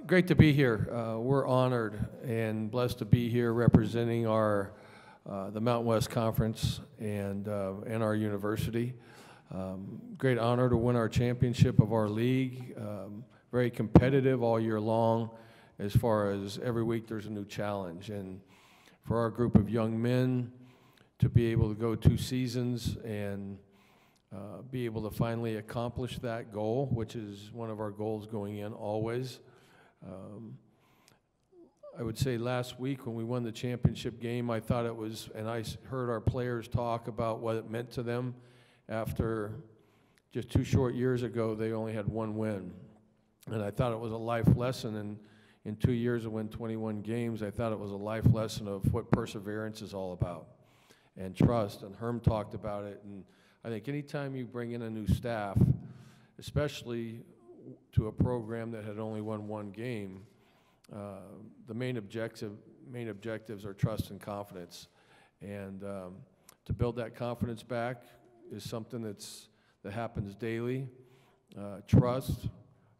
Great to be here. We're honored and blessed to be here representing our the Mountain West Conference and our university. Great honor to win our championship of our league. Very competitive all year long. As far as every week, there's a new challenge, and for our group of young men to be able to go 2 seasons and be able to finally accomplish that goal, which is one of our goals going in always. I would say last week when we won the championship game, I thought it was, and I heard our players talk about what it meant to them after just 2 short years ago, they only had 1 win. And I thought it was a life lesson, and in 2 years to win 21 games, I thought it was a life lesson of what perseverance is all about and trust, and Herm talked about it. And I think anytime you bring in a new staff, especially to a program that had only won 1 game, the main objectives are trust and confidence. And to build that confidence back is something that happens daily. Trust,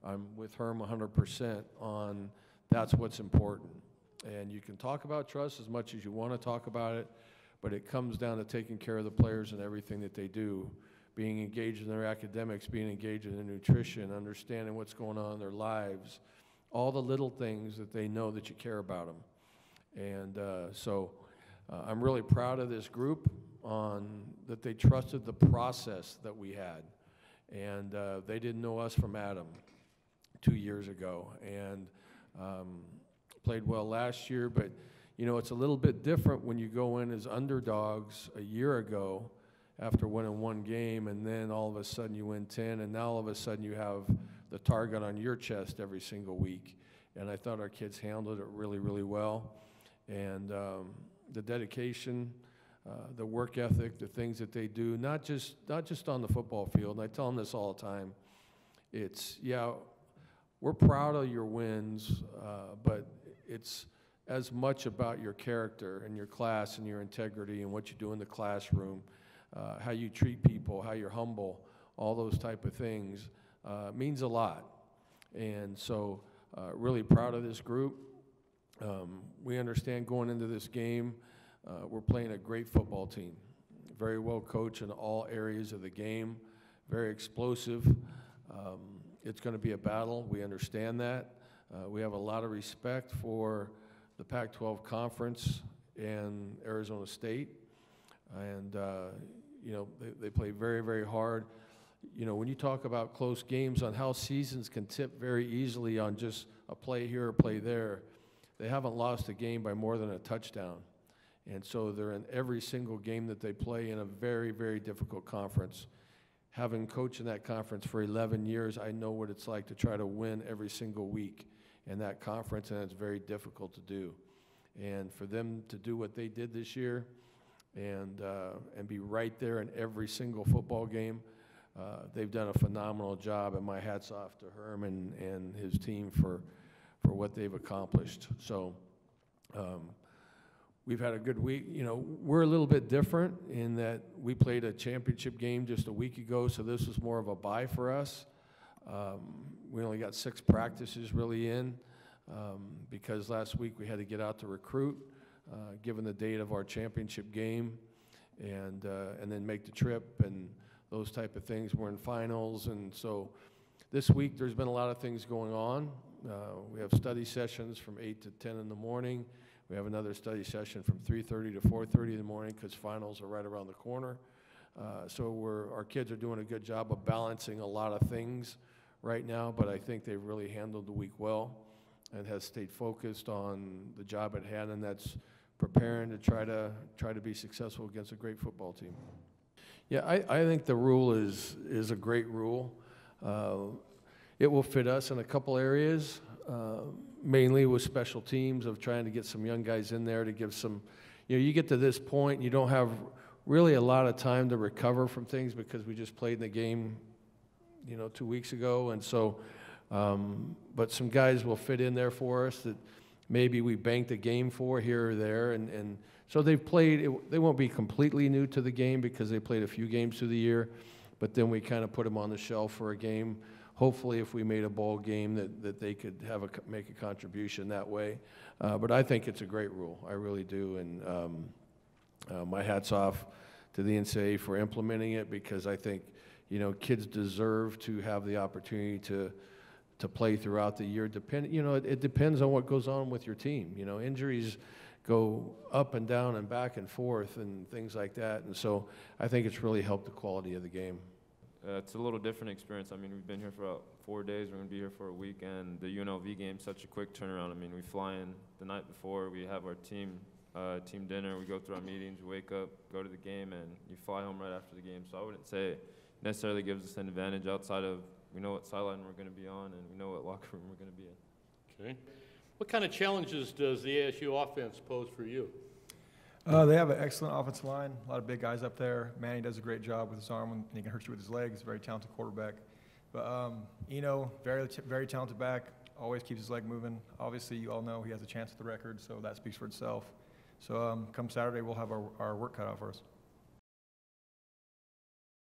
I'm with Herm 100% on that's what's important. And you can talk about trust as much as you want to talk about it, but it comes down to taking care of the players and everything that they do, being engaged in their academics, being engaged in their nutrition, understanding what's going on in their lives, all the little things that they know that you care about them. And so I'm really proud of this group on that they trusted the process that we had. And they didn't know us from Adam 2 years ago, and played well last year, but you know, it's a little bit different when you go in as underdogs a year ago after winning 1 game, and then all of a sudden you win 10, and now all of a sudden you have the target on your chest every single week. And I thought our kids handled it really, really well. And the dedication, the work ethic, the things that they do, not just on the football field, and I tell them this all the time, it's, yeah, we're proud of your wins, but it's as much about your character and your class and your integrity and what you do in the classroom, how you treat people, how you're humble, all those type of things means a lot. And so really proud of this group. We understand going into this game, we're playing a great football team, very well coached in all areas of the game, very explosive. It's going to be a battle. We understand that. We have a lot of respect for the Pac-12 Conference and Arizona State. And, you know, they play very, very hard. You know, when you talk about close games on how seasons can tip very easily on just a play here or play there, they haven't lost a game by more than a touchdown. And so they're in every single game that they play in a very, very difficult conference. Having coached in that conference for 11 years, I know what it's like to try to win every single week in that conference, and it's very difficult to do. And for them to do what they did this year and be right there in every single football game, they've done a phenomenal job, and my hat's off to Herm and his team for what they've accomplished. So we've had a good week. You know, we're a little bit different in that we played a championship game just a week ago, so this was more of a bye for us. We only got 6 practices really in because last week we had to get out to recruit, given the date of our championship game, and then make the trip and those type of things. We're in finals, and so this week there's been a lot of things going on. We have study sessions from 8 to 10 in the morning. We have another study session from 3:30 to 4:30 in the morning because finals are right around the corner. So our kids are doing a good job of balancing a lot of things right now, but I think they've really handled the week well and has stayed focused on the job at hand, and that's preparing to try to be successful against a great football team. Yeah, I think the rule is a great rule. It will fit us in a couple areas, mainly with special teams of trying to get some young guys in there to give some, you know, you get to this point, you don't have really a lot of time to recover from things because we just played in the game, you know, 2 weeks ago. And so, but some guys will fit in there for us that maybe we banked a game for here or there. And so they've played, they won't be completely new to the game because they played a few games through the year, but then we kind of put them on the shelf for a game. hopefully if we made a bowl game that they could make a contribution that way. But I think it's a great rule. I really do. And my hat's off to the NCAA for implementing it, because I think, kids deserve to have the opportunity to play throughout the year. It depends on what goes on with your team. Injuries go up and down and back and forth and things like that. And so I think it's really helped the quality of the game. It's a little different experience. I mean, we've been here for about 4 days. We're going to be here for a week, and the UNLV game's such a quick turnaround. I mean, we fly in the night before. We have our team dinner. We go through our meetings. We wake up, go to the game, and you fly home right after the game. So I wouldn't say it necessarily gives us an advantage outside of we know what sideline we're going to be on and we know what locker room we're going to be in. Okay. What kind of challenges does the ASU offense pose for you? They have an excellent offensive line, a lot of big guys up there. Manny does a great job with his arm, and he can hurt you with his legs. Very talented quarterback. But very talented back, always keeps his leg moving. Obviously, you all know he has a chance at the record, so that speaks for itself. So come Saturday, we'll have our work cut out for us.